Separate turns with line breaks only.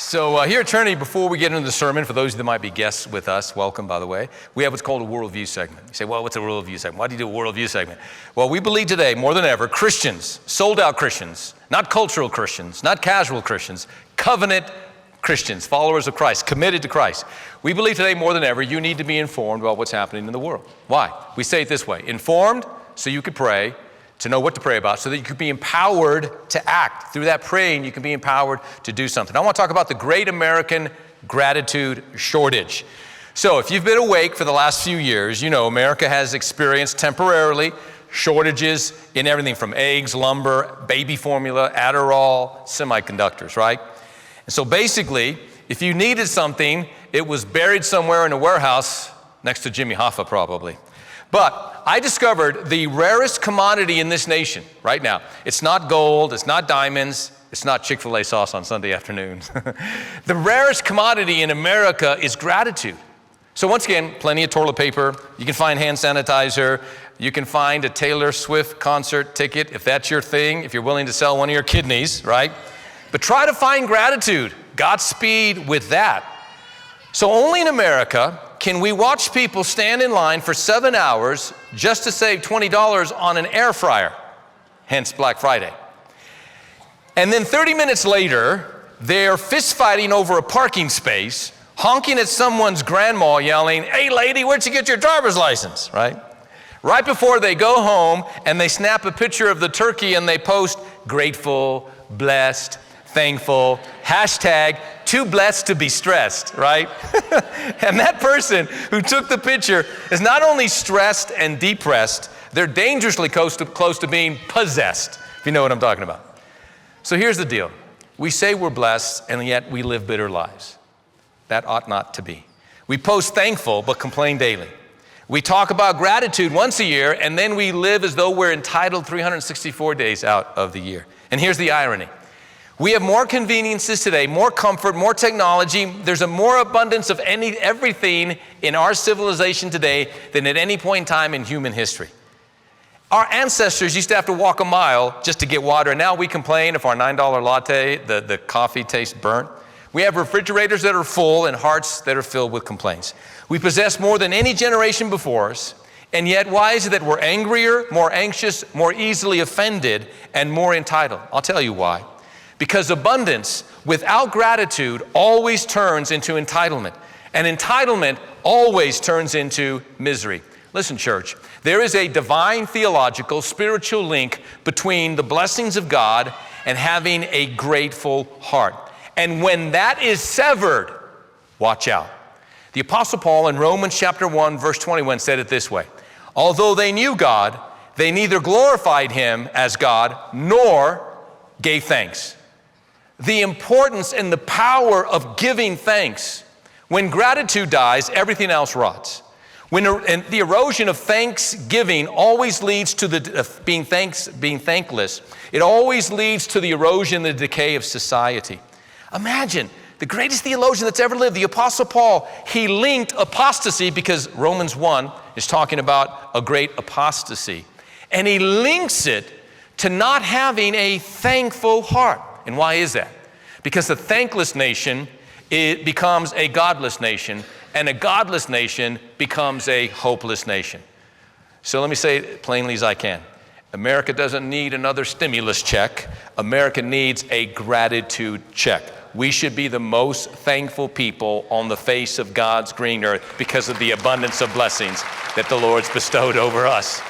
So here at Trinity, before we get into the sermon, for those that might be guests with us, welcome, by the way, we have what's called a Worldview segment. You say, well, what's a Worldview segment? Why do you do a Worldview segment? Well, we believe today, more than ever, Christians, sold-out Christians, not cultural Christians, not casual Christians, covenant Christians, followers of Christ, committed to Christ. We believe today, more than ever, you need to be informed about what's happening in the world. Why? We say it this way: informed so you could pray, to know what to pray about, so that you could be empowered to act. Through that praying, you can be empowered to do something. I want to talk about the great American gratitude shortage. So if you've been awake for the last few years, you know America has experienced temporarily shortages in everything from eggs, lumber, baby formula, Adderall, semiconductors, right? And so basically, if you needed something, it was buried somewhere in a warehouse next to Jimmy Hoffa probably. But I discovered the rarest commodity in this nation right now. It's not gold, it's not diamonds, it's not Chick-fil-A sauce on Sunday afternoons. The rarest commodity in America is gratitude. So once again, plenty of toilet paper, you can find hand sanitizer, you can find a Taylor Swift concert ticket if that's your thing, if you're willing to sell one of your kidneys, right? But try to find gratitude. Godspeed with that. So only in America can we watch people stand in line for 7 hours just to save $20 on an air fryer, hence Black Friday. And then 30 minutes later, they're fist fighting over a parking space, honking at someone's grandma yelling, "Hey lady, where'd you get your driver's license?" Right? Right before they go home and they snap a picture of the turkey and they post grateful, blessed, thankful, hashtag too blessed to be stressed, right? And that person who took the picture is not only stressed and depressed, they're dangerously close to being possessed, if you know what I'm talking about. So here's the deal. We say we're blessed, and yet we live bitter lives. That ought not to be. We post thankful, but complain daily. We talk about gratitude once a year, and then we live as though we're entitled 364 days out of the year. And here's the irony. We have more conveniences today, more comfort, more technology. There's a more abundance of everything in our civilization today than at any point in time in human history. Our ancestors used to have to walk a mile just to get water, and now we complain if our $9 latte, the coffee tastes burnt. We have refrigerators that are full and hearts that are filled with complaints. We possess more than any generation before us, and yet why is it that we're angrier, more anxious, more easily offended, and more entitled? I'll tell you why. Because abundance without gratitude always turns into entitlement. And entitlement always turns into misery. Listen, church, there is a divine, theological, spiritual link between the blessings of God and having a grateful heart. And when that is severed, watch out. The Apostle Paul in Romans chapter 1, verse 21 said it this way: although they knew God, they neither glorified him as God nor gave thanks. The importance and the power of giving thanks. When gratitude dies, everything else rots. And the erosion of thanksgiving always leads to being thankless. It always leads to the erosion, the decay of society. Imagine the greatest theologian that's ever lived, the Apostle Paul. He linked apostasy, because Romans 1 is talking about a great apostasy. And he links it to not having a thankful heart. And why is that? Because a thankless nation, it becomes a godless nation, and a godless nation becomes a hopeless nation. So let me say it plainly as I can. America doesn't need another stimulus check. America needs a gratitude check. We should be the most thankful people on the face of God's green earth because of the abundance of blessings that the Lord's bestowed over us.